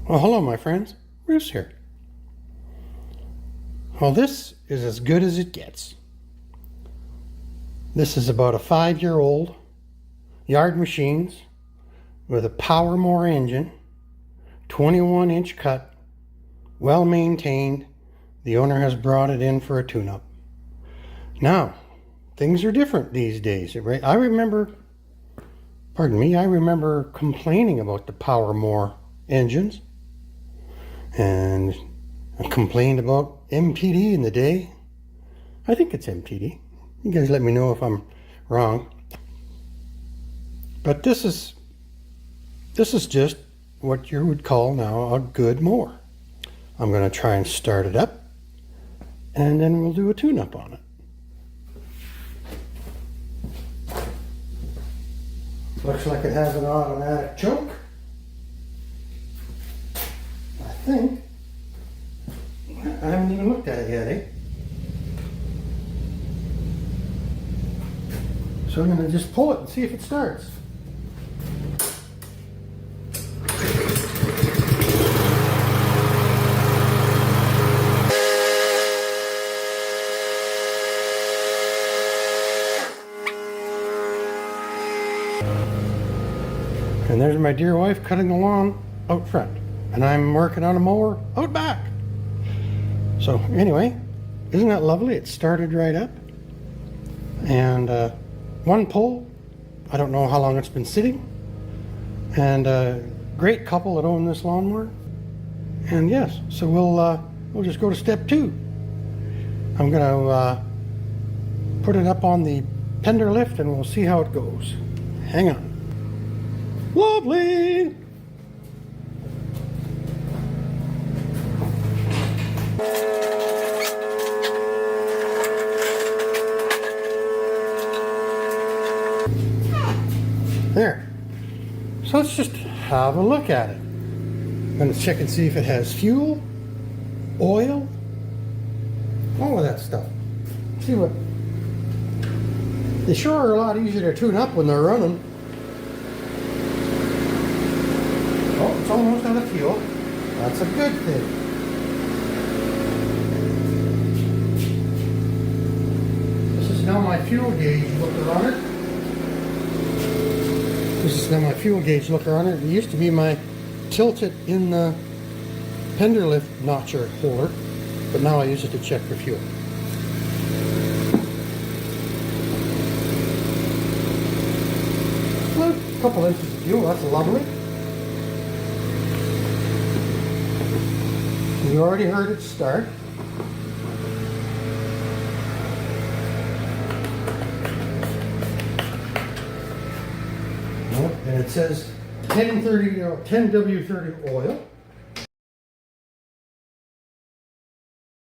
Well, hello, my friends. Bruce here. Well, this is as good as it gets. This is about a 5-year-old yard machines with a Power engine, 21-inch cut, well maintained. The owner has brought it in for a tune-up. Now, things are different these days, right? I remember complaining about the Power engines. And I complained about MTD in the day. I think it's MTD. You guys let me know if I'm wrong. But this is just what you would call now a good mower. I'm going to try and start it up, and then we'll do a tune-up on it. Looks like it has an automatic choke. I think. I haven't even looked at it yet, eh? So I'm going to just pull it and see if it starts. And there's my dear wife cutting the lawn out front. And I'm working on a mower out back. So anyway, isn't that lovely? It started right up. And one pull. I don't know how long it's been sitting. And a great couple that own this lawnmower. And yes, so we'll just go to step 2. I'm gonna put it up on the pender lift and we'll see how it goes. Hang on. Lovely! There. So let's just have a look at it. I'm going to check and see if it has fuel, oil, all of that stuff. See what. They sure are a lot easier to tune up when they're running. Oh, it's almost out of fuel. That's a good thing. This is now my fuel gauge looker on it. This is now my fuel gauge looker on it. It used to be my tilt it in the pender lift notcher holder, but now I use it to check for fuel. Well, a couple inches of fuel, that's lovely. You already heard it start. And it says 10W30 oil.